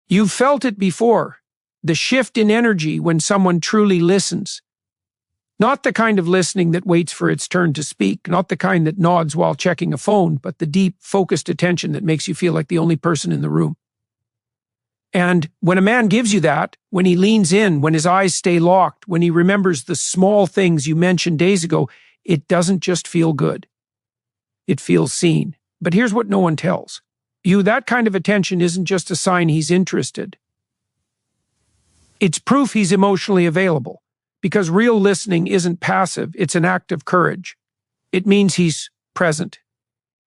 You've felt it before. The shift in energy when someone truly listens. Not the kind of listening that waits for its turn to speak, not the kind that nods while checking a phone, but the deep, focused attention that makes you feel like the only person in the room. And when a man gives you that, when he leans in, when his eyes stay locked, when he remembers the small things you mentioned days ago, it doesn't just feel good. It feels seen. But here's what no one tells you: that kind of attention isn't just a sign he's interested. It's proof he's emotionally available, because real listening isn't passive, it's an act of courage. It means he's present.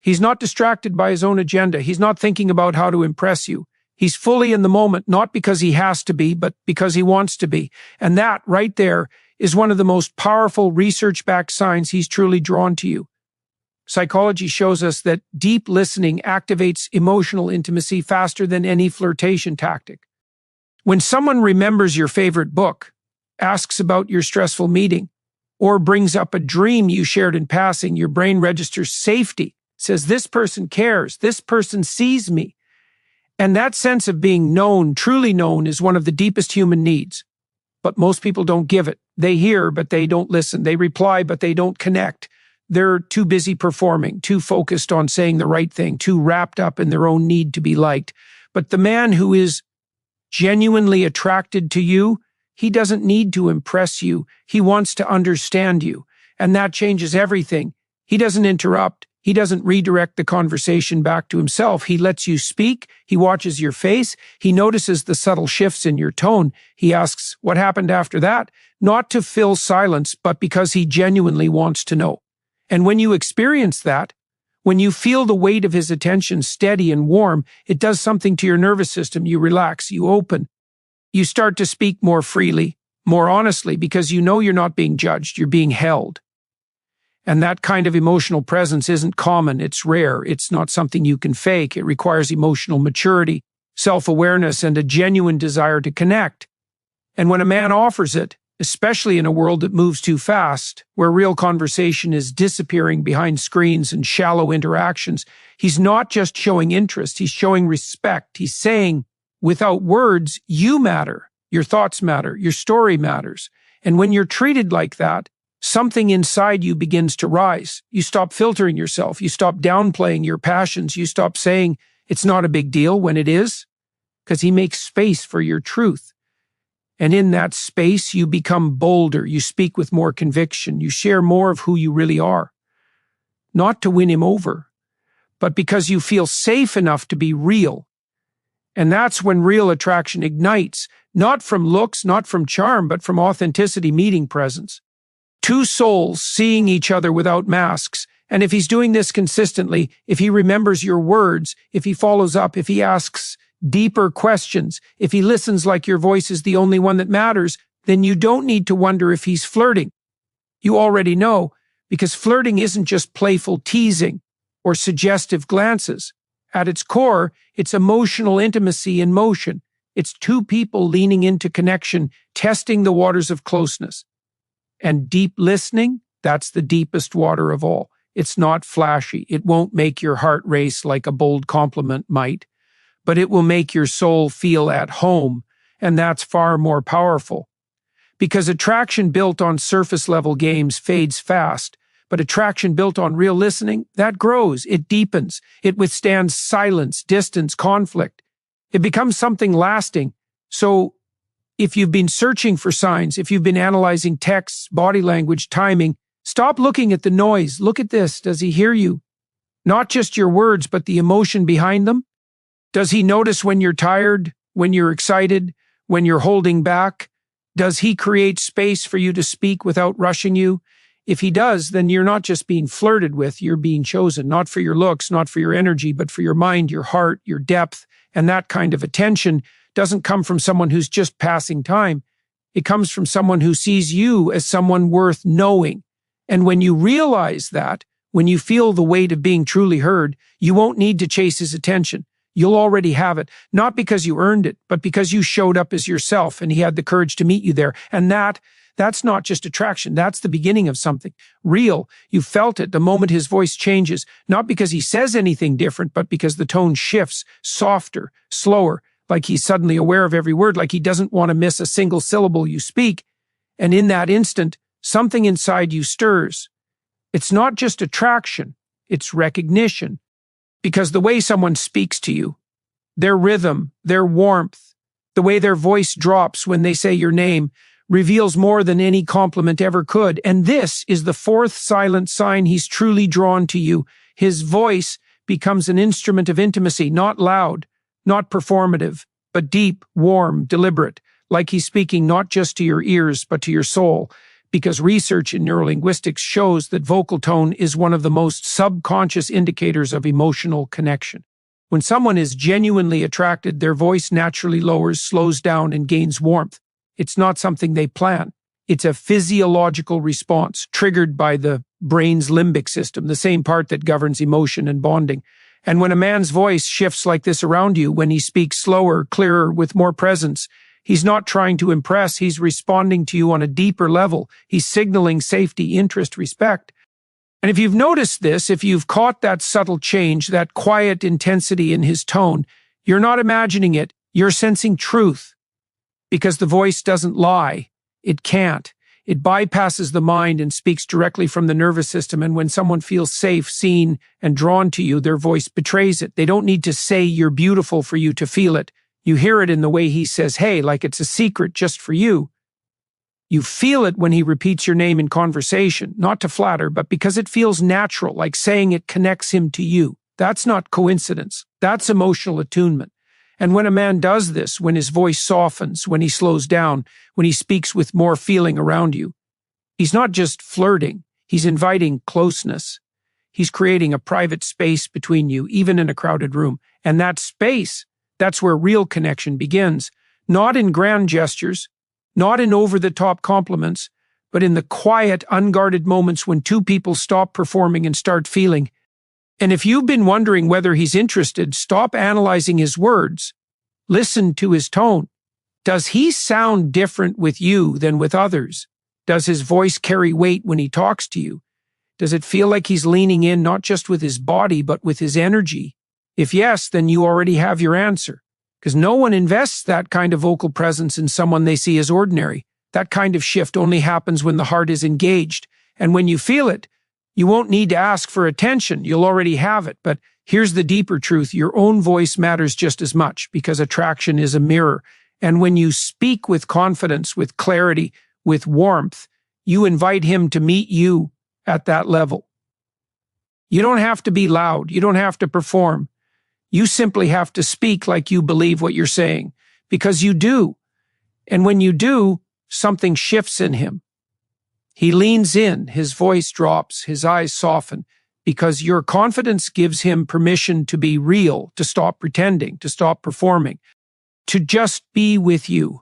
He's not distracted by his own agenda. He's not thinking about how to impress you. He's fully in the moment, not because he has to be, but because he wants to be. And that, right there, is one of the most powerful research-backed signs he's truly drawn to you. Psychology shows us that deep listening activates emotional intimacy faster than any flirtation tactic. When someone remembers your favorite book, asks about your stressful meeting, or brings up a dream you shared in passing, your brain registers safety, says, "This person cares, this person sees me." And that sense of being known, truly known, is one of the deepest human needs. But most people don't give it. They hear, but they don't listen. They reply, but they don't connect. They're too busy performing, too focused on saying the right thing, too wrapped up in their own need to be liked. But the man who is genuinely attracted to you, he doesn't need to impress you. He wants to understand you. And that changes everything. He doesn't interrupt. He doesn't redirect the conversation back to himself. He lets you speak. He watches your face. He notices the subtle shifts in your tone. He asks, "What happened after that?" Not to fill silence, but because he genuinely wants to know. And when you experience that, when you feel the weight of his attention steady and warm, it does something to your nervous system. You relax, you open. You start to speak more freely, more honestly, because you know you're not being judged, you're being held. And that kind of emotional presence isn't common, it's rare, it's not something you can fake. It requires emotional maturity, self-awareness, and a genuine desire to connect. And when a man offers it, especially in a world that moves too fast, where real conversation is disappearing behind screens and shallow interactions, he's not just showing interest, he's showing respect. He's saying, without words, you matter, your thoughts matter, your story matters. And when you're treated like that, something inside you begins to rise. You stop filtering yourself, you stop downplaying your passions, you stop saying it's not a big deal when it is, because he makes space for your truth. And in that space, you become bolder, you speak with more conviction, you share more of who you really are. Not to win him over, but because you feel safe enough to be real. And that's when real attraction ignites, not from looks, not from charm, but from authenticity meeting presence. Two souls seeing each other without masks. And if he's doing this consistently, if he remembers your words, if he follows up, if he asks deeper questions, if he listens like your voice is the only one that matters, then you don't need to wonder if he's flirting. You already know, because flirting isn't just playful teasing or suggestive glances. At its core, it's emotional intimacy in motion. It's two people leaning into connection, testing the waters of closeness. And deep listening, that's the deepest water of all. It's not flashy. It won't make your heart race like a bold compliment might, but it will make your soul feel at home, and that's far more powerful. Because attraction built on surface-level games fades fast, but attraction built on real listening, that grows, it deepens, it withstands silence, distance, conflict. It becomes something lasting. So, if you've been searching for signs, if you've been analyzing texts, body language, timing, stop looking at the noise. Look at this. Does he hear you? Not just your words, but the emotion behind them? Does he notice when you're tired, when you're excited, when you're holding back? Does he create space for you to speak without rushing you? If he does, then you're not just being flirted with, you're being chosen, not for your looks, not for your energy, but for your mind, your heart, your depth. And that kind of attention doesn't come from someone who's just passing time. It comes from someone who sees you as someone worth knowing. And when you realize that, when you feel the weight of being truly heard, you won't need to chase his attention. You'll already have it, not because you earned it, but because you showed up as yourself and he had the courage to meet you there. And that's not just attraction. That's the beginning of something real. You felt it the moment his voice changes, not because he says anything different, but because the tone shifts, softer, slower, like he's suddenly aware of every word, like he doesn't want to miss a single syllable you speak. And in that instant, something inside you stirs. It's not just attraction, it's recognition. Because the way someone speaks to you, their rhythm, their warmth, the way their voice drops when they say your name, reveals more than any compliment ever could. And this is the fourth silent sign he's truly drawn to you. His voice becomes an instrument of intimacy, not loud, not performative, but deep, warm, deliberate, like he's speaking not just to your ears, but to your soul. Because research in neurolinguistics shows that vocal tone is one of the most subconscious indicators of emotional connection. When someone is genuinely attracted, their voice naturally lowers, slows down, and gains warmth. It's not something they plan. It's a physiological response triggered by the brain's limbic system, the same part that governs emotion and bonding. And when a man's voice shifts like this around you, when he speaks slower, clearer, with more presence, he's not trying to impress, he's responding to you on a deeper level. He's signaling safety, interest, respect. And if you've noticed this, if you've caught that subtle change, that quiet intensity in his tone, you're not imagining it, you're sensing truth. Because the voice doesn't lie. It can't. It bypasses the mind and speaks directly from the nervous system. And when someone feels safe, seen, and drawn to you, their voice betrays it. They don't need to say you're beautiful for you to feel it. You hear it in the way he says, hey, like it's a secret just for you. You feel it when he repeats your name in conversation, not to flatter, but because it feels natural, like saying it connects him to you. That's not coincidence. That's emotional attunement. And when a man does this, when his voice softens, when he slows down, when he speaks with more feeling around you, he's not just flirting, he's inviting closeness. He's creating a private space between you, even in a crowded room. And that space, that's where real connection begins. Not in grand gestures, not in over-the-top compliments, but in the quiet, unguarded moments when two people stop performing and start feeling. And if you've been wondering whether he's interested, stop analyzing his words. Listen to his tone. Does he sound different with you than with others? Does his voice carry weight when he talks to you? Does it feel like he's leaning in not just with his body, but with his energy? If yes, then you already have your answer. Because no one invests that kind of vocal presence in someone they see as ordinary. That kind of shift only happens when the heart is engaged. And when you feel it, you won't need to ask for attention. You'll already have it. But here's the deeper truth. Your own voice matters just as much because attraction is a mirror. And when you speak with confidence, with clarity, with warmth, you invite him to meet you at that level. You don't have to be loud. You don't have to perform. You simply have to speak like you believe what you're saying, because you do. And when you do, something shifts in him. He leans in, his voice drops, his eyes soften, because your confidence gives him permission to be real, to stop pretending, to stop performing, to just be with you.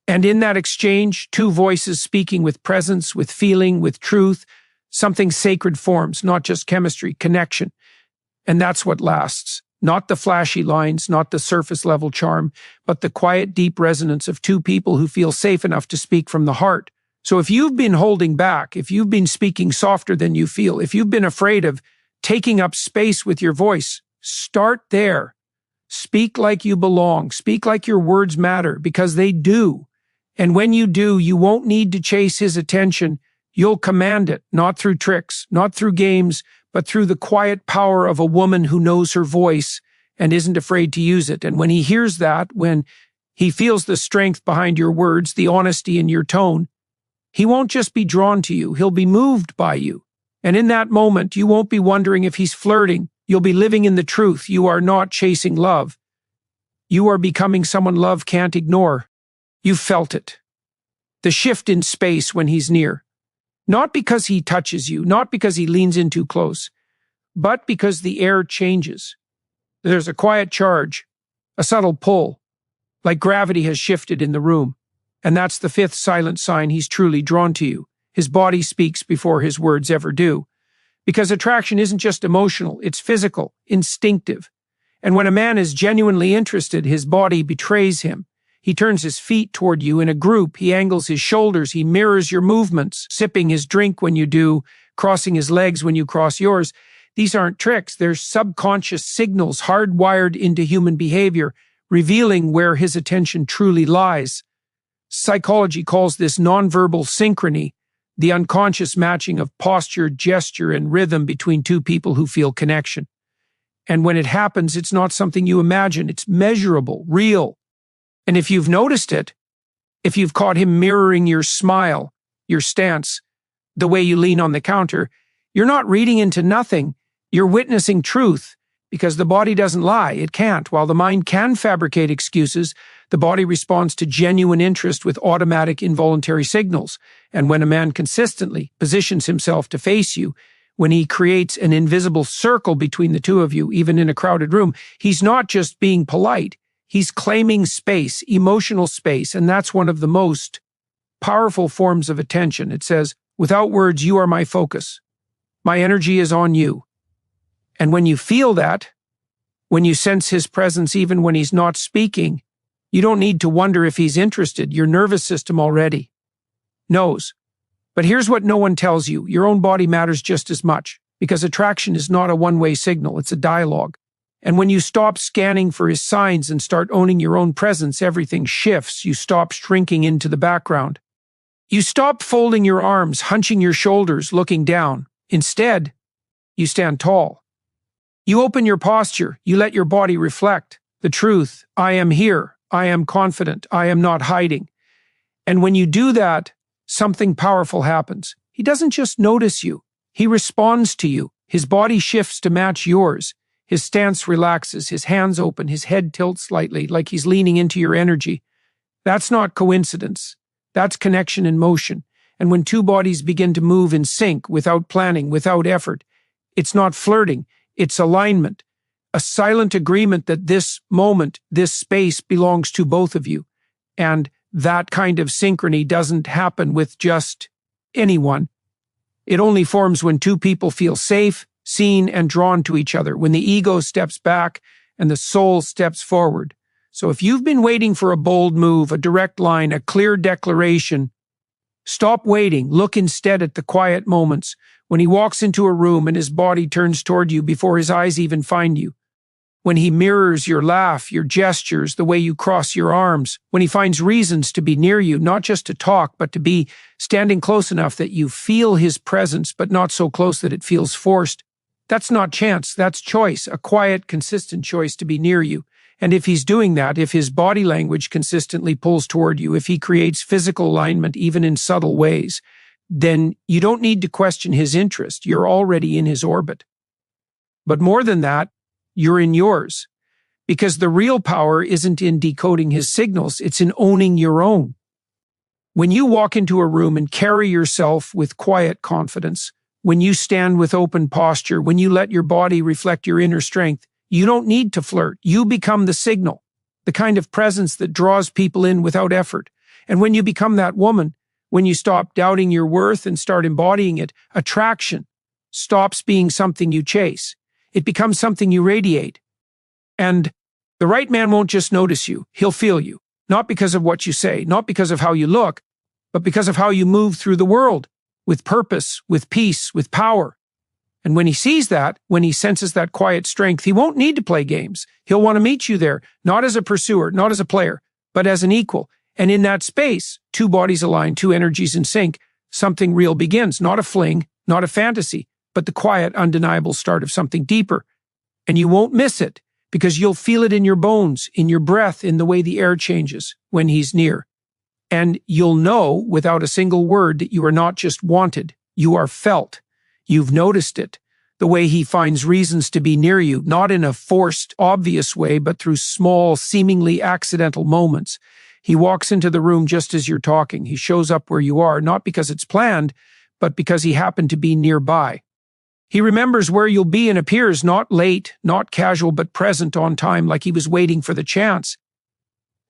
And in that exchange, two voices speaking with presence, with feeling, with truth, something sacred forms, not just chemistry, connection. And that's what lasts. Not the flashy lines, not the surface level charm, but the quiet, deep resonance of two people who feel safe enough to speak from the heart. So if you've been holding back, if you've been speaking softer than you feel, if you've been afraid of taking up space with your voice, start there. Speak like you belong. Speak like your words matter, because they do. And when you do, you won't need to chase his attention. You'll command it, not through tricks, not through games, but through the quiet power of a woman who knows her voice and isn't afraid to use it. And when he hears that, when he feels the strength behind your words, the honesty in your tone, he won't just be drawn to you, he'll be moved by you. And in that moment, you won't be wondering if he's flirting. You'll be living in the truth. You are not chasing love. You are becoming someone love can't ignore. You felt it. The shift in space when he's near. Not because he touches you, not because he leans in too close, but because the air changes. There's a quiet charge, a subtle pull, like gravity has shifted in the room. And that's the fifth silent sign he's truly drawn to you. His body speaks before his words ever do. Because attraction isn't just emotional, it's physical, instinctive. And when a man is genuinely interested, his body betrays him. He turns his feet toward you in a group, he angles his shoulders, he mirrors your movements, sipping his drink when you do, crossing his legs when you cross yours. These aren't tricks, they're subconscious signals hardwired into human behavior, revealing where his attention truly lies. Psychology calls this nonverbal synchrony, the unconscious matching of posture, gesture, and rhythm between two people who feel connection. And when it happens, it's not something you imagine. It's measurable, real. And if you've noticed it, if you've caught him mirroring your smile, your stance, the way you lean on the counter, you're not reading into nothing. You're witnessing truth, because the body doesn't lie. It can't. While the mind can fabricate excuses, the body responds to genuine interest with automatic involuntary signals. And when a man consistently positions himself to face you, when he creates an invisible circle between the two of you, even in a crowded room, he's not just being polite. He's claiming space, emotional space, and that's one of the most powerful forms of attention. It says, without words, you are my focus. My energy is on you. And when you feel that, when you sense his presence even when he's not speaking, you don't need to wonder if he's interested. Your nervous system already knows. But here's what no one tells you. Your own body matters just as much, because attraction is not a one-way signal. It's a dialogue. And when you stop scanning for his signs and start owning your own presence, everything shifts. You stop shrinking into the background. You stop folding your arms, hunching your shoulders, looking down. Instead, you stand tall. You open your posture. You let your body reflect the truth. I am here. I am confident. I am not hiding. And when you do that, something powerful happens. He doesn't just notice you. He responds to you. His body shifts to match yours. His stance relaxes. His hands open. His head tilts slightly, like he's leaning into your energy. That's not coincidence. That's connection in motion. And when two bodies begin to move in sync, without planning, without effort, it's not flirting. It's alignment, a silent agreement that this moment, this space belongs to both of you. And that kind of synchrony doesn't happen with just anyone. It only forms when two people feel safe, seen, and drawn to each other, when the ego steps back and the soul steps forward. So if you've been waiting for a bold move, a direct line, a clear declaration, stop waiting. Look instead at the quiet moments, when he walks into a room and his body turns toward you before his eyes even find you. When he mirrors your laugh, your gestures, the way you cross your arms. When he finds reasons to be near you, not just to talk, but to be standing close enough that you feel his presence, but not so close that it feels forced. That's not chance, that's choice, a quiet, consistent choice to be near you. And if he's doing that, if his body language consistently pulls toward you, if he creates physical alignment even in subtle ways, then you don't need to question his interest. You're already in his orbit. But more than that, you're in yours. Because the real power isn't in decoding his signals, it's in owning your own. When you walk into a room and carry yourself with quiet confidence, when you stand with open posture, when you let your body reflect your inner strength, you don't need to flirt. You become the signal, the kind of presence that draws people in without effort. And when you become that woman, when you stop doubting your worth and start embodying it, attraction stops being something you chase. It becomes something you radiate. And the right man won't just notice you, he'll feel you. Not because of what you say, not because of how you look, but because of how you move through the world, with purpose, with peace, with power. And when he sees that, when he senses that quiet strength, he won't need to play games. He'll want to meet you there, not as a pursuer, not as a player, but as an equal. And in that space, two bodies align, two energies in sync, something real begins, not a fling, not a fantasy, but the quiet, undeniable start of something deeper. And you won't miss it, because you'll feel it in your bones, in your breath, in the way the air changes when he's near. And you'll know, without a single word, that you are not just wanted, you are felt. You've noticed it, the way he finds reasons to be near you, not in a forced, obvious way, but through small, seemingly accidental moments. He walks into the room just as you're talking. He shows up where you are, not because it's planned, but because he happened to be nearby. He remembers where you'll be and appears not late, not casual, but present on time, like he was waiting for the chance.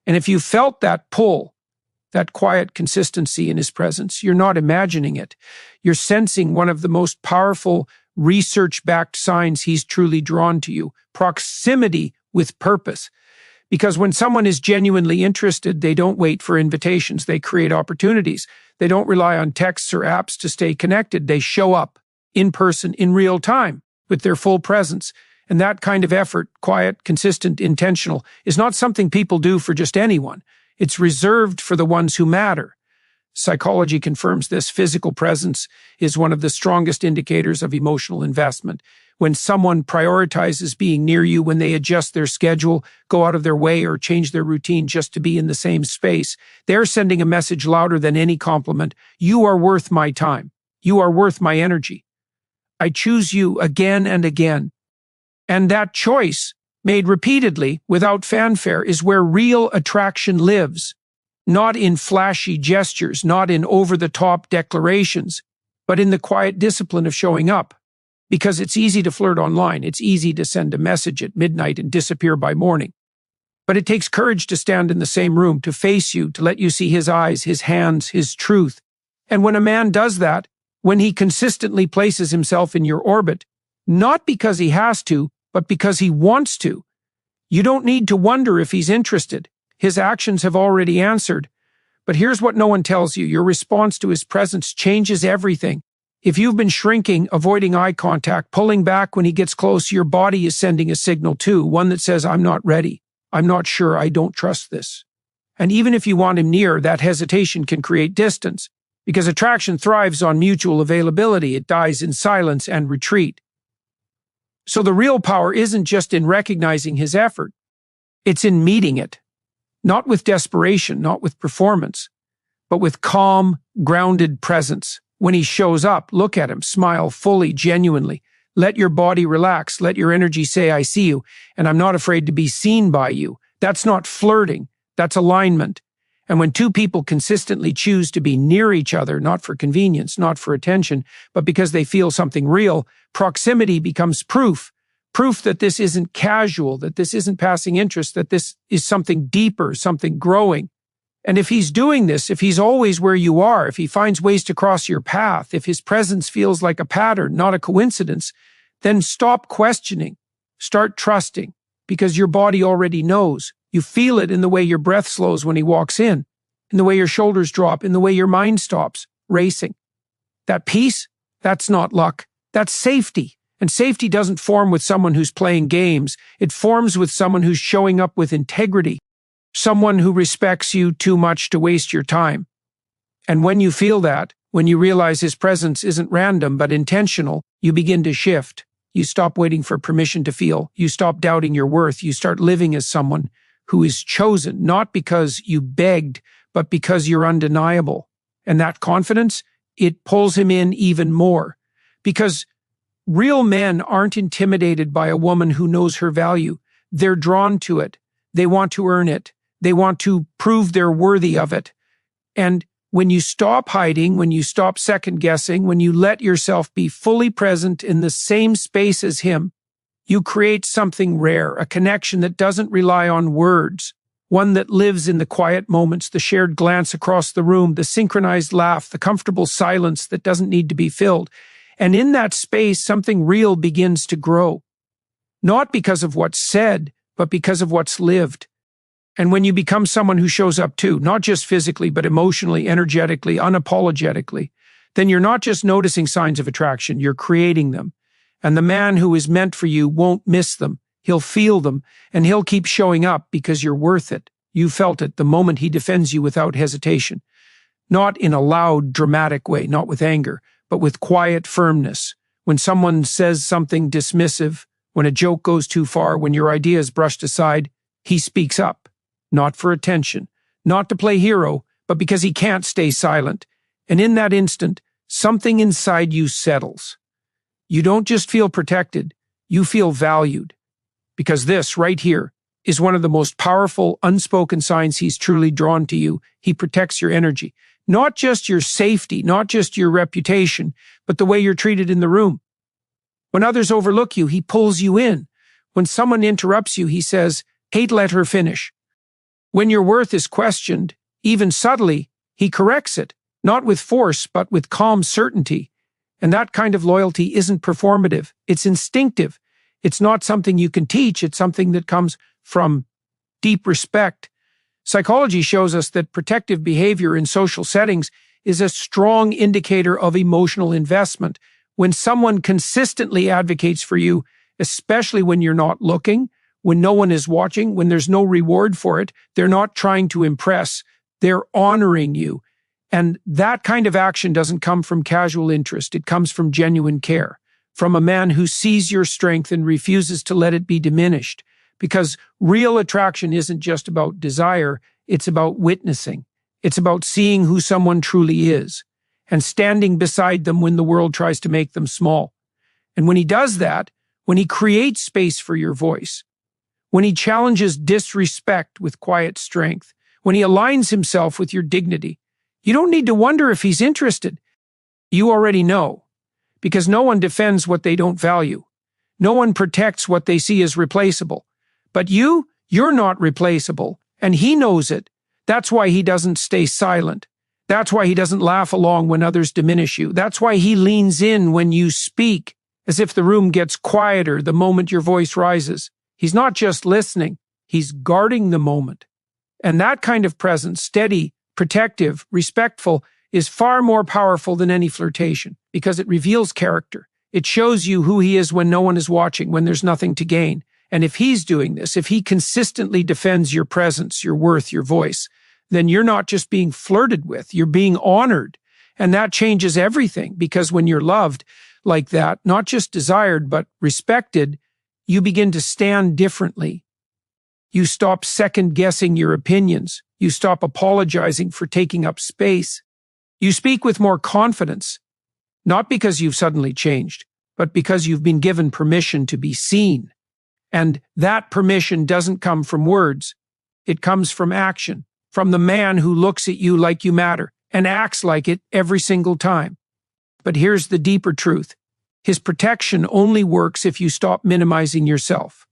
And if you felt that pull, that quiet consistency in his presence, you're not imagining it. You're sensing one of the most powerful research-backed signs he's truly drawn to you, proximity with purpose. Because when someone is genuinely interested, they don't wait for invitations. They create opportunities. They don't rely on texts or apps to stay connected. They show up in person in real time with their full presence. And that kind of effort, quiet, consistent, intentional, is not something people do for just anyone. It's reserved for the ones who matter. Psychology confirms this. Physical presence is one of the strongest indicators of emotional investment. When someone prioritizes being near you, when they adjust their schedule, go out of their way, or change their routine just to be in the same space, they're sending a message louder than any compliment. You are worth my time. You are worth my energy. I choose you again and again. And that choice, made repeatedly, without fanfare, is where real attraction lives. Not in flashy gestures, not in over-the-top declarations, but in the quiet discipline of showing up. Because it's easy to flirt online, it's easy to send a message at midnight and disappear by morning. But it takes courage to stand in the same room, to face you, to let you see his eyes, his hands, his truth. And when a man does that, when he consistently places himself in your orbit, not because he has to, but because he wants to, you don't need to wonder if he's interested. His actions have already answered. But here's what no one tells you. Your response to his presence changes everything. If you've been shrinking, avoiding eye contact, pulling back when he gets close, your body is sending a signal too, one that says, I'm not ready. I'm not sure. I don't trust this. And even if you want him near, that hesitation can create distance, because attraction thrives on mutual availability. It dies in silence and retreat. So the real power isn't just in recognizing his effort. It's in meeting it. Not with desperation, not with performance, but with calm, grounded presence. When he shows up, look at him, smile fully, genuinely. Let your body relax. Let your energy say, I see you, and I'm not afraid to be seen by you. That's not flirting. That's alignment. And when two people consistently choose to be near each other, not for convenience, not for attention, but because they feel something real, proximity becomes proof. Proof that this isn't casual, that this isn't passing interest, that this is something deeper, something growing. And if he's doing this, if he's always where you are, if he finds ways to cross your path, if his presence feels like a pattern, not a coincidence, then stop questioning. Start trusting, because your body already knows. You feel it in the way your breath slows when he walks in the way your shoulders drop, in the way your mind stops racing. That peace, that's not luck. That's safety. And safety doesn't form with someone who's playing games. It forms with someone who's showing up with integrity. Someone who respects you too much to waste your time. And when you feel that, when you realize his presence isn't random but intentional, you begin to shift. You stop waiting for permission to feel. You stop doubting your worth. You start living as someone who is chosen, not because you begged, but because you're undeniable. And that confidence, it pulls him in even more. Because real men aren't intimidated by a woman who knows her value. They're drawn to it. They want to earn it. They want to prove they're worthy of it. And when you stop hiding, when you stop second-guessing, when you let yourself be fully present in the same space as him, you create something rare, a connection that doesn't rely on words, one that lives in the quiet moments, the shared glance across the room, the synchronized laugh, the comfortable silence that doesn't need to be filled. And in that space, something real begins to grow. Not because of what's said, but because of what's lived. And when you become someone who shows up too, not just physically, but emotionally, energetically, unapologetically, then you're not just noticing signs of attraction, you're creating them. And the man who is meant for you won't miss them. He'll feel them, and he'll keep showing up because you're worth it. You felt it the moment he defends you without hesitation. Not in a loud, dramatic way, not with anger, but with quiet firmness. When someone says something dismissive, when a joke goes too far, when your idea is brushed aside, he speaks up. Not for attention, not to play hero, but because he can't stay silent. And in that instant, something inside you settles. You don't just feel protected, you feel valued. Because this, right here, is one of the most powerful, unspoken signs he's truly drawn to you. He protects your energy. Not just your safety, not just your reputation, but the way you're treated in the room. When others overlook you, he pulls you in. When someone interrupts you, he says, "Hey, let her finish." When your worth is questioned, even subtly, he corrects it, not with force, but with calm certainty. And that kind of loyalty isn't performative. It's instinctive. It's not something you can teach. It's something that comes from deep respect. Psychology shows us that protective behavior in social settings is a strong indicator of emotional investment. When someone consistently advocates for you, especially when you're not looking, when no one is watching, when there's no reward for it. They're not trying to impress. They're honoring you. And that kind of action doesn't come from casual interest. It comes from genuine care, from a man who sees your strength and refuses to let it be diminished. Because real attraction isn't just about desire, it's about witnessing. It's about seeing who someone truly is and standing beside them when the world tries to make them small. And when he does that, when he creates space for your voice, when he challenges disrespect with quiet strength, when he aligns himself with your dignity, you don't need to wonder if he's interested. You already know, because no one defends what they don't value. No one protects what they see as replaceable. But you're not replaceable, and he knows it. That's why he doesn't stay silent. That's why he doesn't laugh along when others diminish you. That's why he leans in when you speak, as if the room gets quieter the moment your voice rises. He's not just listening, he's guarding the moment. And that kind of presence, steady, protective, respectful, is far more powerful than any flirtation, because it reveals character. It shows you who he is when no one is watching, when there's nothing to gain. And if he's doing this, if he consistently defends your presence, your worth, your voice, then you're not just being flirted with, you're being honored. And that changes everything, because when you're loved like that, not just desired, but respected, you begin to stand differently. You stop second-guessing your opinions. You stop apologizing for taking up space. You speak with more confidence, not because you've suddenly changed, but because you've been given permission to be seen. And that permission doesn't come from words. It comes from action, from the man who looks at you like you matter and acts like it every single time. But here's the deeper truth. His protection only works if you stop minimizing yourself.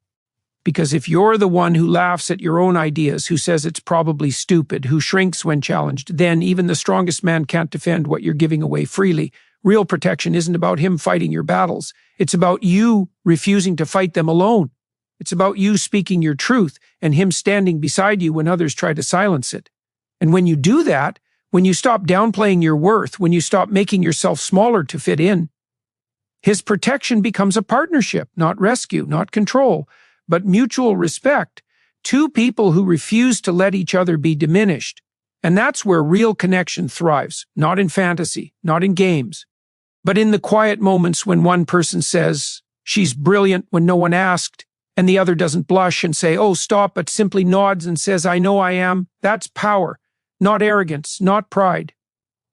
Because if you're the one who laughs at your own ideas, who says it's probably stupid, who shrinks when challenged, then even the strongest man can't defend what you're giving away freely. Real protection isn't about him fighting your battles. It's about you refusing to fight them alone. It's about you speaking your truth and him standing beside you when others try to silence it. And when you do that, when you stop downplaying your worth, when you stop making yourself smaller to fit in, his protection becomes a partnership, not rescue, not control, but mutual respect. Two people who refuse to let each other be diminished. And that's where real connection thrives, not in fantasy, not in games, but in the quiet moments when one person says, "She's brilliant," when no one asked, and the other doesn't blush and say, "Oh, stop," but simply nods and says, "I know I am." That's power, not arrogance, not pride,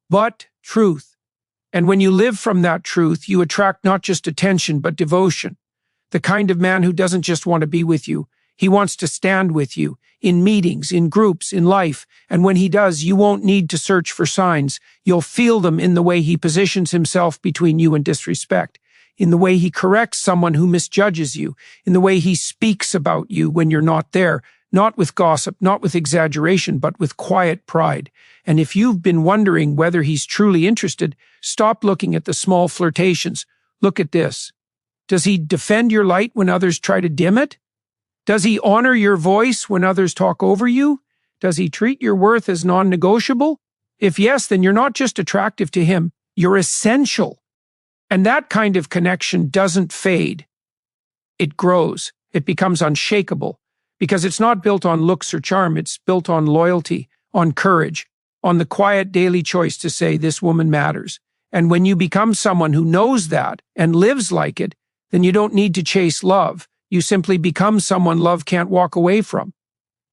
but truth. And when you live from that truth, you attract not just attention, but devotion. The kind of man who doesn't just want to be with you, he wants to stand with you, in meetings, in groups, in life. And when he does, you won't need to search for signs. You'll feel them in the way he positions himself between you and disrespect, in the way he corrects someone who misjudges you, in the way he speaks about you when you're not there, not with gossip, not with exaggeration, but with quiet pride. And if you've been wondering whether he's truly interested, stop looking at the small flirtations. Look at this. Does he defend your light when others try to dim it? Does he honor your voice when others talk over you? Does he treat your worth as non-negotiable? If yes, then you're not just attractive to him, you're essential. And that kind of connection doesn't fade. It grows. It becomes unshakable. Because it's not built on looks or charm, it's built on loyalty, on courage, on the quiet daily choice to say, "This woman matters." And when you become someone who knows that and lives like it, then you don't need to chase love. You simply become someone love can't walk away from.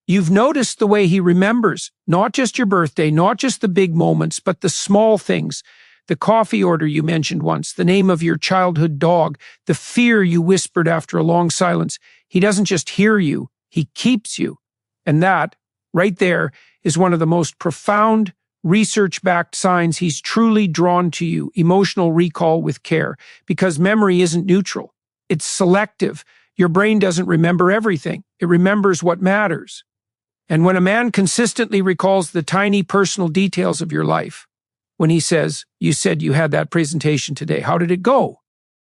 You've noticed the way he remembers, not just your birthday, not just the big moments, but the small things. The coffee order you mentioned once, the name of your childhood dog, the fear you whispered after a long silence. He doesn't just hear you, he keeps you. And that, right there, is one of the most profound, research-backed signs he's truly drawn to you, emotional recall with care, because memory isn't neutral. It's selective. Your brain doesn't remember everything. It remembers what matters. And when a man consistently recalls the tiny personal details of your life, when he says, "You said you had that presentation today. How did it go?"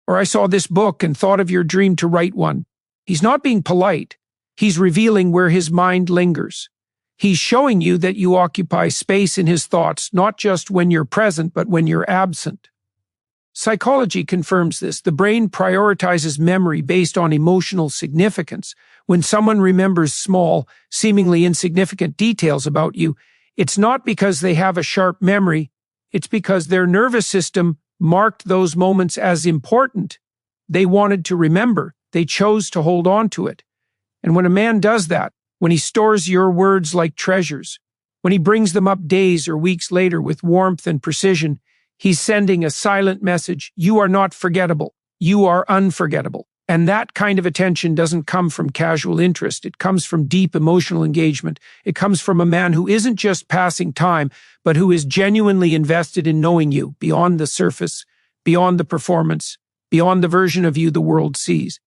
Or, "I saw this book and thought of your dream to write one." He's not being polite. He's revealing where his mind lingers. He's showing you that you occupy space in his thoughts, not just when you're present, but when you're absent. Psychology confirms this. The brain prioritizes memory based on emotional significance. When someone remembers small, seemingly insignificant details about you, it's not because they have a sharp memory, it's because their nervous system marked those moments as important. They wanted to remember. They chose to hold on to it. And when a man does that, when he stores your words like treasures, when he brings them up days or weeks later with warmth and precision, he's sending a silent message. You are not forgettable. You are unforgettable. And that kind of attention doesn't come from casual interest. It comes from deep emotional engagement. It comes from a man who isn't just passing time, but who is genuinely invested in knowing you beyond the surface, beyond the performance, beyond the version of you the world sees.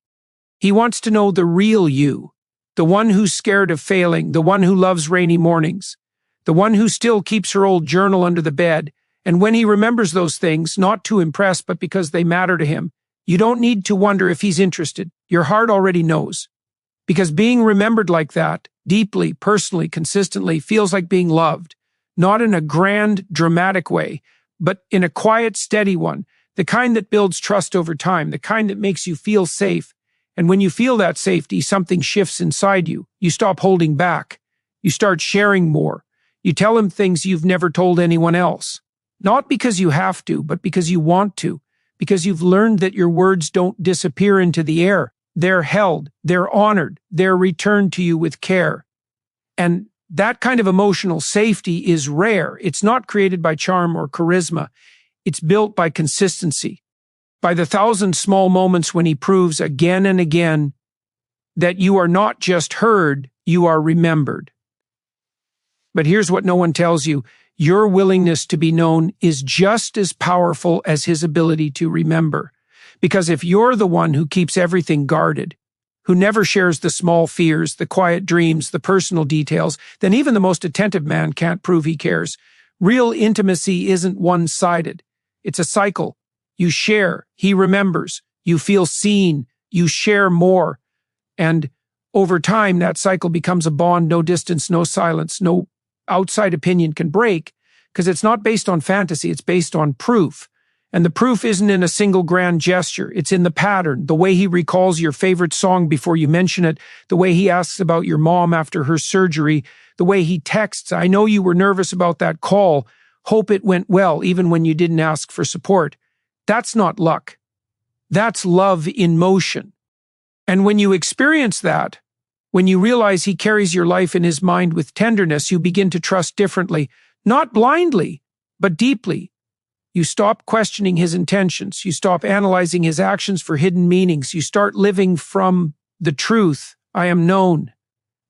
He wants to know the real you, the one who's scared of failing, the one who loves rainy mornings, the one who still keeps her old journal under the bed. And when he remembers those things, not to impress, but because they matter to him, you don't need to wonder if he's interested. Your heart already knows. Because being remembered like that, deeply, personally, consistently, feels like being loved. Not in a grand, dramatic way, but in a quiet, steady one. The kind that builds trust over time, the kind that makes you feel safe. And when you feel that safety, something shifts inside you. You stop holding back. You start sharing more. You tell him things you've never told anyone else. Not because you have to, but because you want to. Because you've learned that your words don't disappear into the air. They're held, they're honored, they're returned to you with care. And that kind of emotional safety is rare. It's not created by charm or charisma. It's built by consistency, by the 1,000 small moments when he proves again and again that you are not just heard, you are remembered. But here's what no one tells you. Your willingness to be known is just as powerful as his ability to remember. Because if you're the one who keeps everything guarded, who never shares the small fears, the quiet dreams, the personal details, then even the most attentive man can't prove he cares. Real intimacy isn't one-sided. It's a cycle. You share, he remembers, you feel seen, you share more. And over time, that cycle becomes a bond no distance, no silence, no outside opinion can break, because it's not based on fantasy, it's based on proof. And the proof isn't in a single grand gesture, it's in the pattern, the way he recalls your favorite song before you mention it, the way he asks about your mom after her surgery, the way he texts, I know you were nervous about that call, hope it went well even when you didn't ask for support. That's not luck. That's love in motion. And when you experience that, when you realize he carries your life in his mind with tenderness, you begin to trust differently, not blindly, but deeply. You stop questioning his intentions. You stop analyzing his actions for hidden meanings. You start living from the truth. I am known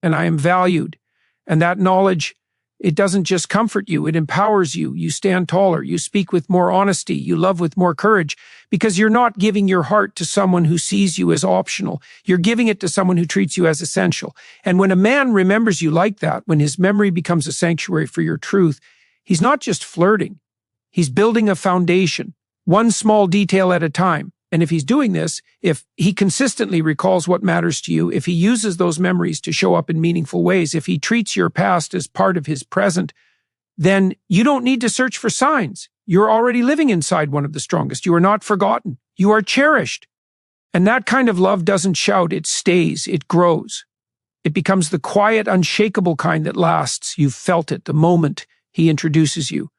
and I am valued. And that knowledge, it doesn't just comfort you, it empowers you. You stand taller. You speak with more honesty. You love with more courage because you're not giving your heart to someone who sees you as optional. You're giving it to someone who treats you as essential. And when a man remembers you like that, when his memory becomes a sanctuary for your truth, he's not just flirting. He's building a foundation, one small detail at a time. And if he's doing this, if he consistently recalls what matters to you, if he uses those memories to show up in meaningful ways, if he treats your past as part of his present, then you don't need to search for signs. You're already living inside one of the strongest. You are not forgotten. You are cherished. And that kind of love doesn't shout, it stays, it grows. It becomes the quiet, unshakable kind that lasts. You've felt it the moment he introduces you.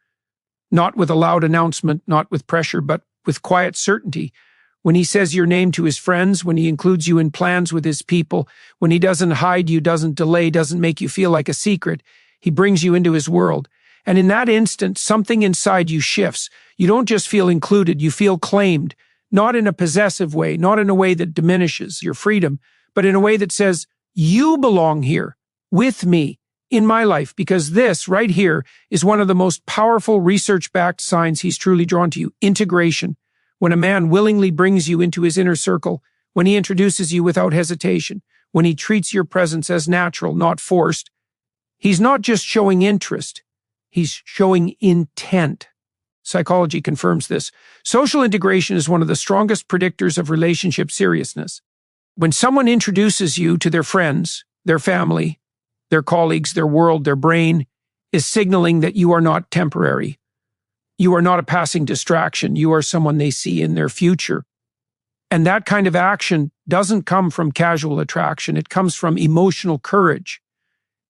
Not with a loud announcement, not with pressure, but with quiet certainty. When he says your name to his friends, when he includes you in plans with his people, when he doesn't hide you, doesn't delay, doesn't make you feel like a secret, he brings you into his world. And in that instant, something inside you shifts. You don't just feel included, you feel claimed, not in a possessive way, not in a way that diminishes your freedom, but in a way that says, you belong here, with me, in my life, because this right here is one of the most powerful research-backed signs he's truly drawn to you, integration. When a man willingly brings you into his inner circle, when he introduces you without hesitation, when he treats your presence as natural, not forced, he's not just showing interest, he's showing intent. Psychology confirms this. Social integration is one of the strongest predictors of relationship seriousness. When someone introduces you to their friends, their family, their colleagues, their world, their brain, is signaling that you are not temporary. You are not a passing distraction. You are someone they see in their future. And that kind of action doesn't come from casual attraction. It comes from emotional courage.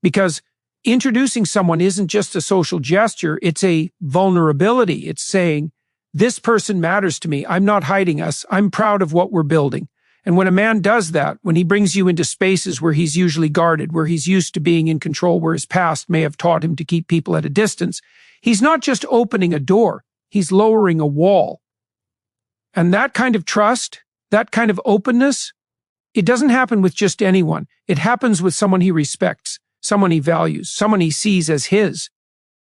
Because introducing someone isn't just a social gesture, it's a vulnerability. It's saying, this person matters to me. I'm not hiding us. I'm proud of what we're building. And when a man does that, when he brings you into spaces where he's usually guarded, where he's used to being in control, where his past may have taught him to keep people at a distance, he's not just opening a door, he's lowering a wall. And that kind of trust, that kind of openness, it doesn't happen with just anyone. It happens with someone he respects, someone he values, someone he sees as his.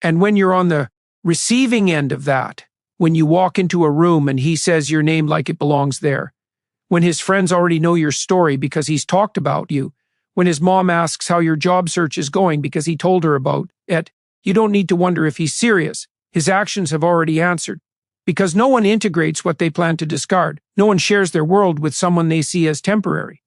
And when you're on the receiving end of that, when you walk into a room and he says your name like it belongs there, when his friends already know your story because he's talked about you, when his mom asks how your job search is going because he told her about it, you don't need to wonder if he's serious. His actions have already answered. Because no one integrates what they plan to discard. No one shares their world with someone they see as temporary.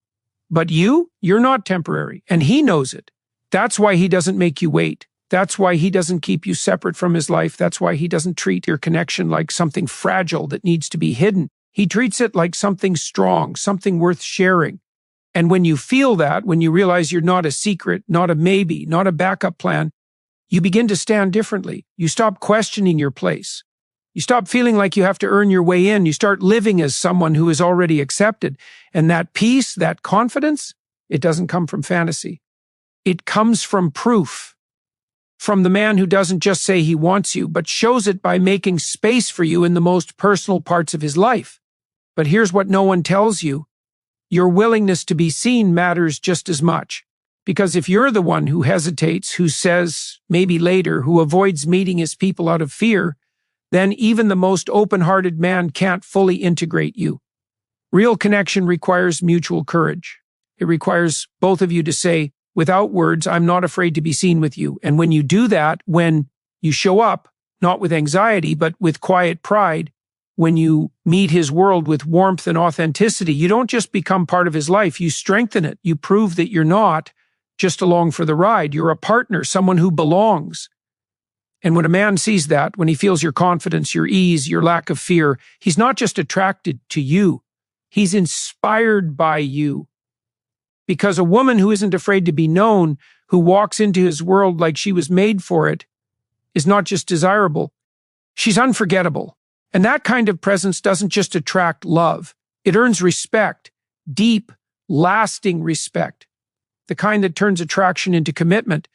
But you're not temporary, and he knows it. That's why he doesn't make you wait. That's why he doesn't keep you separate from his life. That's why he doesn't treat your connection like something fragile that needs to be hidden. He treats it like something strong, something worth sharing. And when you feel that, when you realize you're not a secret, not a maybe, not a backup plan, you begin to stand differently. You stop questioning your place. You stop feeling like you have to earn your way in. You start living as someone who is already accepted. And that peace, that confidence, it doesn't come from fantasy. It comes from proof. From the man who doesn't just say he wants you, but shows it by making space for you in the most personal parts of his life. But here's what no one tells you. Your willingness to be seen matters just as much. Because if you're the one who hesitates, who says maybe later, who avoids meeting his people out of fear, then even the most open-hearted man can't fully integrate you. Real connection requires mutual courage. It requires both of you to say, without words, I'm not afraid to be seen with you. And when you do that, when you show up, not with anxiety, but with quiet pride, when you meet his world with warmth and authenticity, you don't just become part of his life, you strengthen it. You prove that you're not just along for the ride. You're a partner, someone who belongs. And when a man sees that, when he feels your confidence, your ease, your lack of fear, he's not just attracted to you, he's inspired by you. Because a woman who isn't afraid to be known, who walks into his world like she was made for it, is not just desirable, she's unforgettable. And that kind of presence doesn't just attract love, it earns respect, deep, lasting respect, the kind that turns attraction into commitment.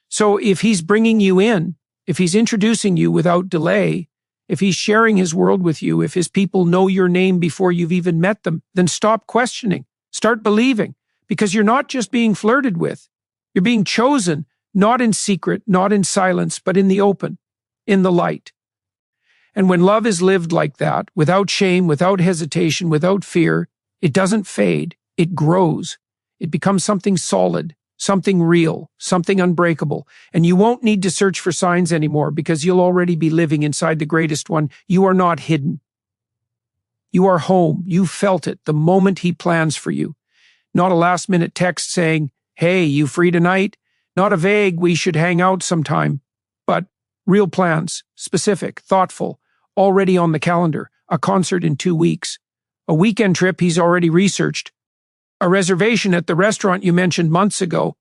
So if he's bringing you in, if he's introducing you without delay, if he's sharing his world with you, if his people know your name before you've even met them, then stop questioning, start believing, because you're not just being flirted with. You're being chosen, not in secret, not in silence, but in the open, in the light. And when love is lived like that, without shame, without hesitation, without fear, it doesn't fade, it grows. It becomes something solid, something real, something unbreakable. And you won't need to search for signs anymore because you'll already be living inside the greatest one. You are not hidden. You are home. You felt it the moment he plans for you. Not a last-minute text saying, hey, you free tonight? Not a vague, we should hang out sometime. But real plans, specific, thoughtful, already on the calendar, a concert in 2 weeks, a weekend trip he's already researched, a reservation at the restaurant you mentioned months ago.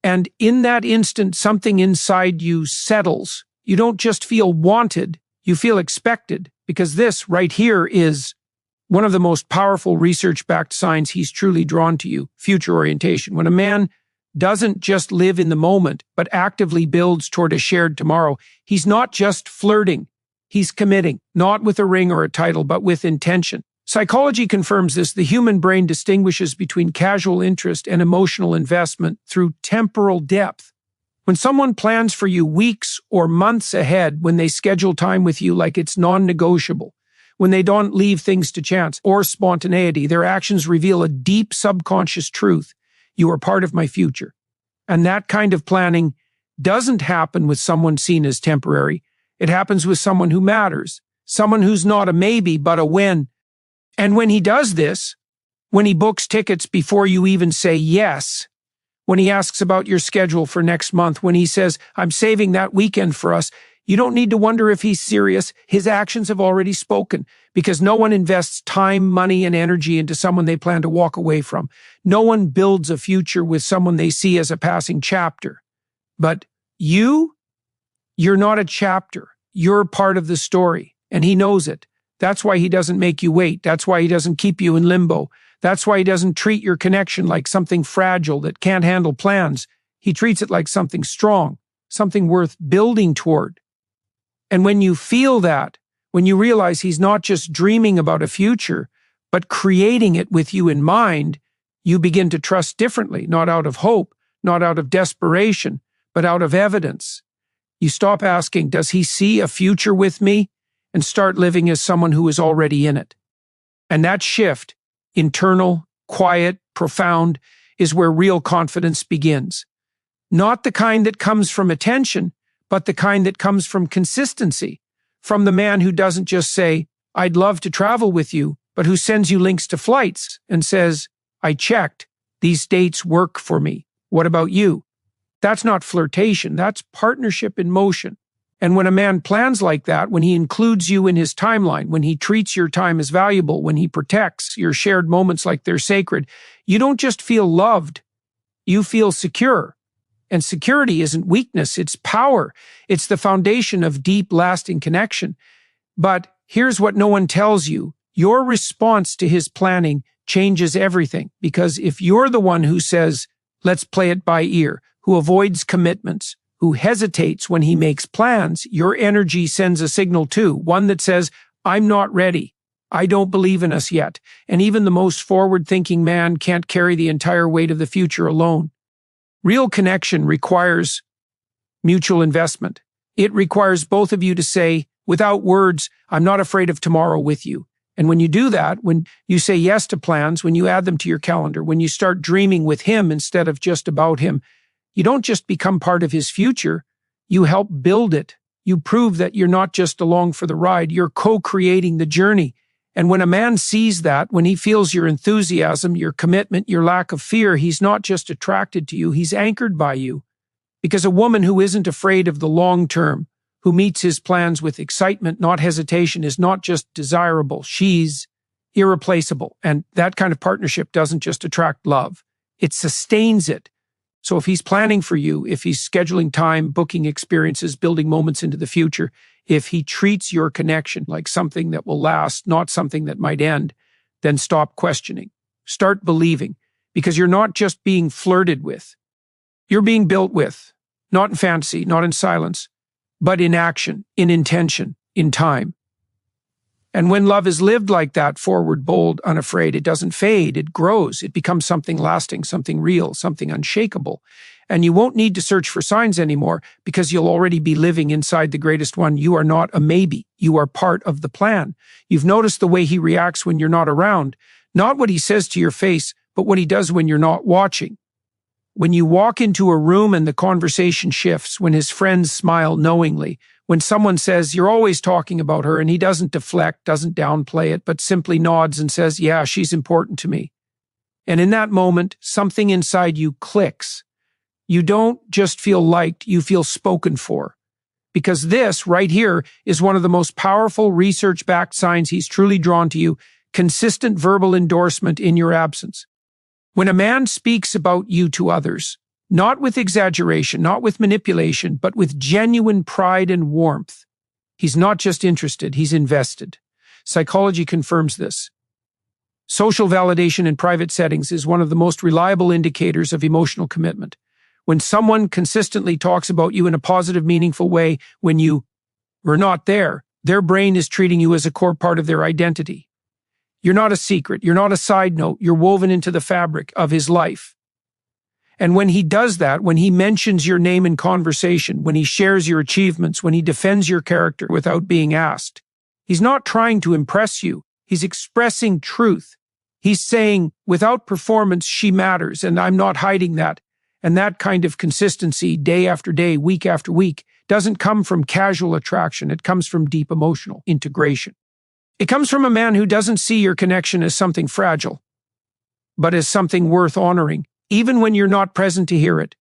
And in that instant, something inside you settles. You don't just feel wanted, you feel expected, because this right here is one of the most powerful research-backed signs he's truly drawn to you, future orientation. When a man doesn't just live in the moment, but actively builds toward a shared tomorrow, he's not just flirting, he's committing, not with a ring or a title, but with intention. Psychology confirms this. The human brain distinguishes between casual interest and emotional investment through temporal depth. When someone plans for you weeks or months ahead, when they schedule time with you like it's non-negotiable, when they don't leave things to chance or spontaneity, their actions reveal a deep subconscious truth. You are part of my future. And that kind of planning doesn't happen with someone seen as temporary. It happens with someone who matters, someone who's not a maybe, but a when. And when he does this, when he books tickets before you even say yes, when he asks about your schedule for next month, when he says, I'm saving that weekend for us, You don't need to wonder if he's serious. His actions have already spoken, because no one invests time, money, and energy into someone they plan to walk away from. No one builds a future with someone they see as a passing chapter. But you're not a chapter. You're part of the story, and he knows it. That's why he doesn't make you wait. That's why he doesn't keep you in limbo. That's why he doesn't treat your connection like something fragile that can't handle plans. He treats it like something strong, something worth building toward. And when you feel that, when you realize he's not just dreaming about a future, but creating it with you in mind, you begin to trust differently, not out of hope, not out of desperation, but out of evidence. You stop asking, does he see a future with me? And start living as someone who is already in it. And that shift, internal, quiet, profound, is where real confidence begins. Not the kind that comes from attention, but the kind that comes from consistency, from the man who doesn't just say, I'd love to travel with you, but who sends you links to flights and says, I checked, these dates work for me. What about you? That's not flirtation, that's partnership in motion. And when a man plans like that, when he includes you in his timeline, when he treats your time as valuable, when he protects your shared moments like they're sacred, you don't just feel loved, you feel secure. And security isn't weakness, it's power. It's the foundation of deep, lasting connection. But here's what no one tells you. Your response to his planning changes everything. Because if you're the one who says, let's play it by ear, who avoids commitments, who hesitates when he makes plans, your energy sends a signal too, one that says, I'm not ready. I don't believe in us yet. And even the most forward-thinking man can't carry the entire weight of the future alone. Real connection requires mutual investment. It requires both of you to say, without words, I'm not afraid of tomorrow with you. And when you do that, when you say yes to plans, when you add them to your calendar, when you start dreaming with him instead of just about him, you don't just become part of his future, you help build it. You prove that you're not just along for the ride, you're co-creating the journey. And when a man sees that, when he feels your enthusiasm, your commitment, your lack of fear, he's not just attracted to you, he's anchored by you. Because a woman who isn't afraid of the long term, who meets his plans with excitement, not hesitation, is not just desirable, she's irreplaceable. And that kind of partnership doesn't just attract love, it sustains it. So if he's planning for you, if he's scheduling time, booking experiences, building moments into the future, if he treats your connection like something that will last, not something that might end, then stop questioning. Start believing, because you're not just being flirted with. You're being built with, not in fantasy, not in silence, but in action, in intention, in time. And when love is lived like that, forward, bold, unafraid, it doesn't fade, it grows, it becomes something lasting, something real, something unshakable. And you won't need to search for signs anymore, because you'll already be living inside the greatest one. You are not a maybe, you are part of the plan. You've noticed the way he reacts when you're not around, not what he says to your face, but what he does when you're not watching. When you walk into a room and the conversation shifts, when his friends smile knowingly, when someone says, you're always talking about her, and he doesn't deflect, doesn't downplay it, but simply nods and says, yeah, she's important to me. And in that moment, something inside you clicks. You don't just feel liked, you feel spoken for. Because this, right here, is one of the most powerful research-backed signs he's truly drawn to you, consistent verbal endorsement in your absence. When a man speaks about you to others, not with exaggeration, not with manipulation, but with genuine pride and warmth, he's not just interested, he's invested. Psychology confirms this. Social validation in private settings is one of the most reliable indicators of emotional commitment. When someone consistently talks about you in a positive, meaningful way, when you were not there, their brain is treating you as a core part of their identity. You're not a secret, you're not a side note, you're woven into the fabric of his life. And when he does that, when he mentions your name in conversation, when he shares your achievements, when he defends your character without being asked, he's not trying to impress you. He's expressing truth. He's saying, without performance, she matters, and I'm not hiding that. And that kind of consistency, day after day, week after week, doesn't come from casual attraction. It comes from deep emotional integration. It comes from a man who doesn't see your connection as something fragile, but as something worth honoring, even when you're not present to hear it.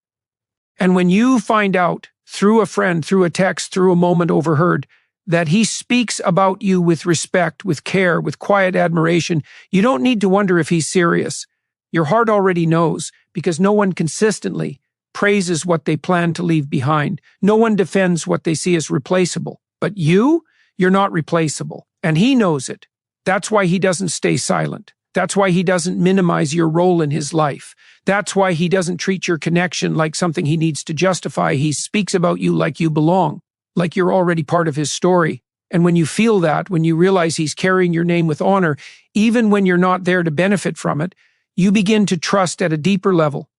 And when you find out through a friend, through a text, through a moment overheard, that he speaks about you with respect, with care, with quiet admiration. You don't need to wonder if he's serious. Your heart already knows, because no one consistently praises what they plan to leave behind. No one defends what they see as replaceable. But you're not replaceable. And he knows it. That's why he doesn't stay silent. That's why he doesn't minimize your role in his life. That's why he doesn't treat your connection like something he needs to justify. He speaks about you like you belong, like you're already part of his story. And when you feel that, when you realize he's carrying your name with honor, even when you're not there to benefit from it, you begin to trust at a deeper level.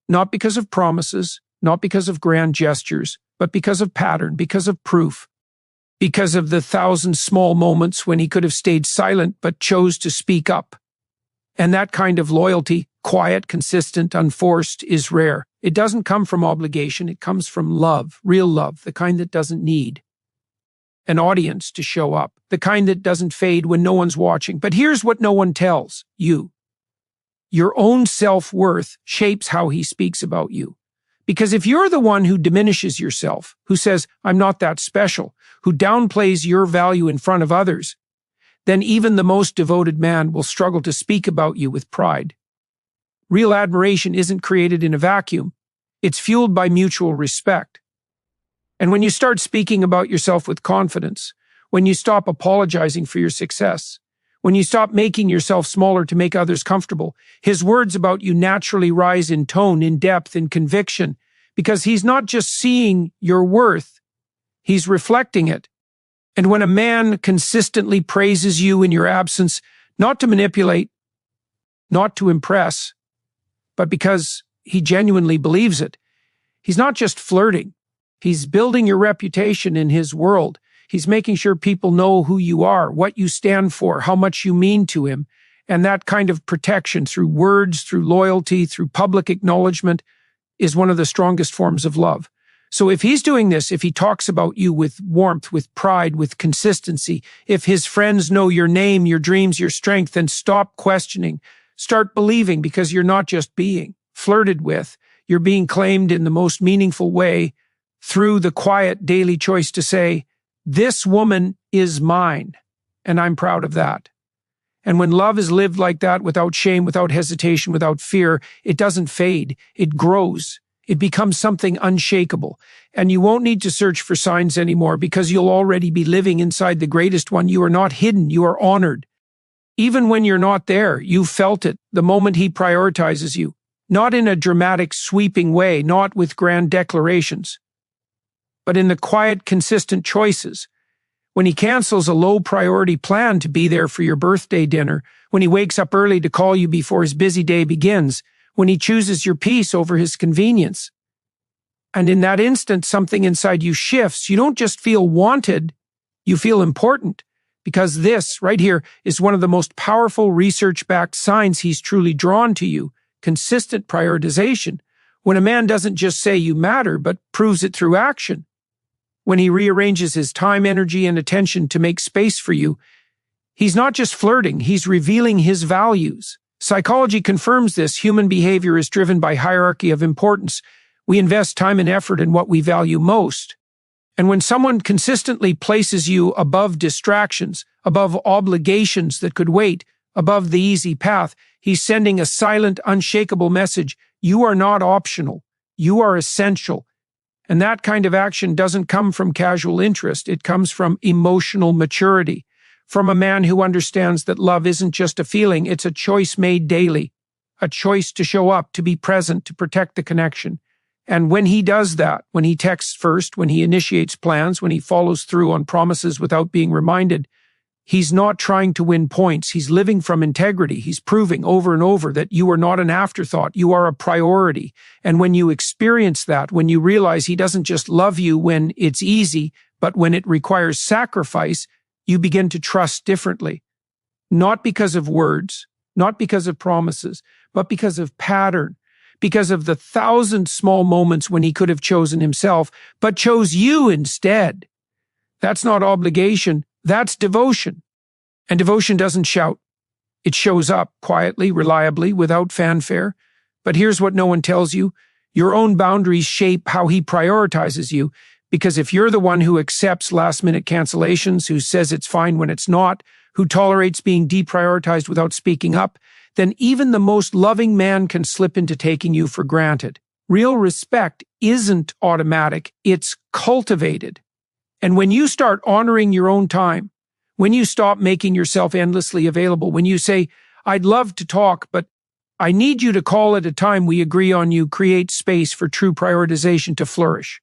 Not because of promises, not because of grand gestures, but because of pattern, because of proof. Because of the 1,000 small moments when he could have stayed silent but chose to speak up. And that kind of loyalty, quiet, consistent, unforced, is rare. It doesn't come from obligation, it comes from love, real love, the kind that doesn't need an audience to show up, the kind that doesn't fade when no one's watching. But here's what no one tells you. Your own self-worth shapes how he speaks about you. Because if you're the one who diminishes yourself, who says, I'm not that special, who downplays your value in front of others, then even the most devoted man will struggle to speak about you with pride. Real admiration isn't created in a vacuum. It's fueled by mutual respect. And when you start speaking about yourself with confidence, when you stop apologizing for your success, when you stop making yourself smaller to make others comfortable, his words about you naturally rise in tone, in depth, in conviction, because he's not just seeing your worth, he's reflecting it. And when a man consistently praises you in your absence, not to manipulate, not to impress, but because he genuinely believes it, he's not just flirting. He's building your reputation in his world. He's making sure people know who you are, what you stand for, how much you mean to him. And that kind of protection through words, through loyalty, through public acknowledgement is one of the strongest forms of love. So if he's doing this, if he talks about you with warmth, with pride, with consistency, if his friends know your name, your dreams, your strength, then stop questioning. Start believing, because you're not just being flirted with. You're being claimed in the most meaningful way through the quiet daily choice to say, this woman is mine, and I'm proud of that. And when love is lived like that, without shame, without hesitation, without fear, it doesn't fade. It grows. It becomes something unshakable. And you won't need to search for signs anymore, because you'll already be living inside the greatest one. You are not hidden. You are honored. Even when you're not there, you felt it the moment he prioritizes you. Not in a dramatic, sweeping way, not with grand declarations, but in the quiet, consistent choices. When he cancels a low-priority plan to be there for your birthday dinner, when he wakes up early to call you before his busy day begins, when he chooses your peace over his convenience. And in that instant, something inside you shifts. You don't just feel wanted, you feel important. Because this, right here, is one of the most powerful research-backed signs he's truly drawn to you: consistent prioritization. When a man doesn't just say you matter, but proves it through action. When he rearranges his time, energy, and attention to make space for you, he's not just flirting, he's revealing his values. Psychology confirms this. Human behavior is driven by hierarchy of importance. We invest time and effort in what we value most. And when someone consistently places you above distractions, above obligations that could wait, above the easy path, he's sending a silent, unshakable message. You are not optional. You are essential. And that kind of action doesn't come from casual interest. It comes from emotional maturity, from a man who understands that love isn't just a feeling, it's a choice made daily, a choice to show up, to be present, to protect the connection. And when he does that, when he texts first, when he initiates plans, when he follows through on promises without being reminded, he's not trying to win points. He's living from integrity. He's proving over and over that you are not an afterthought. You are a priority. And when you experience that, when you realize he doesn't just love you when it's easy, but when it requires sacrifice, you begin to trust differently. Not because of words, not because of promises, but because of pattern. Because of the 1,000 small moments when he could have chosen himself, but chose you instead. That's not obligation, that's devotion. And devotion doesn't shout. It shows up quietly, reliably, without fanfare. But here's what no one tells you. Your own boundaries shape how he prioritizes you, because if you're the one who accepts last-minute cancellations, who says it's fine when it's not, who tolerates being deprioritized without speaking up, then even the most loving man can slip into taking you for granted. Real respect isn't automatic, it's cultivated. And when you start honoring your own time, when you stop making yourself endlessly available, when you say, I'd love to talk, but I need you to call at a time we agree on, you create space for true prioritization to flourish.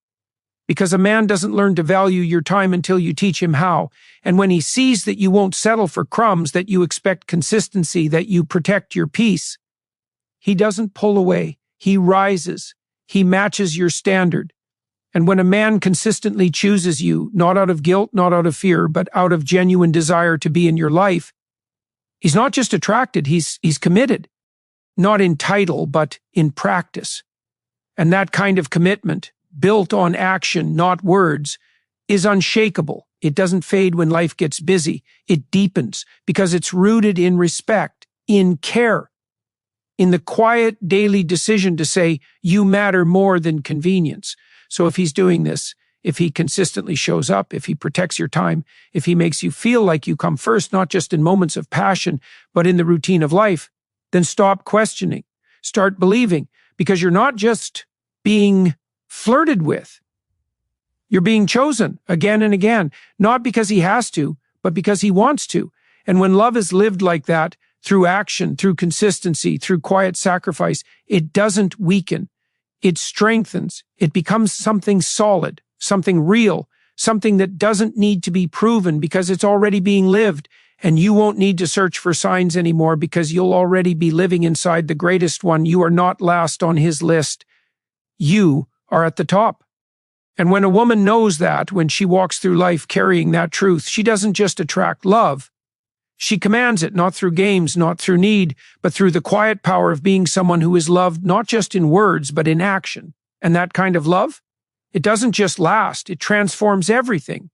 Because a man doesn't learn to value your time until you teach him how. And when he sees that you won't settle for crumbs, that you expect consistency, that you protect your peace, he doesn't pull away. He rises. He matches your standard. And when a man consistently chooses you, not out of guilt, not out of fear, but out of genuine desire to be in your life, he's not just attracted, he's committed. Not in title, but in practice. And that kind of commitment, built on action, not words, is unshakable. It doesn't fade when life gets busy. It deepens because it's rooted in respect, in care, in the quiet daily decision to say, you matter more than convenience. So if he's doing this, if he consistently shows up, if he protects your time, if he makes you feel like you come first, not just in moments of passion, but in the routine of life, then stop questioning, start believing, because you're not just being flirted with. You're being chosen again and again, not because he has to, but because he wants to. And when love is lived like that, through action, through consistency, through quiet sacrifice, it doesn't weaken. It strengthens. It becomes something solid, something real, something that doesn't need to be proven because it's already being lived. And you won't need to search for signs anymore because you'll already be living inside the greatest one. You are not last on his list. You are at the top. And when a woman knows that, when she walks through life carrying that truth, she doesn't just attract love. She commands it, not through games, not through need, but through the quiet power of being someone who is loved not just in words, but in action. And that kind of love, it doesn't just last, it transforms everything.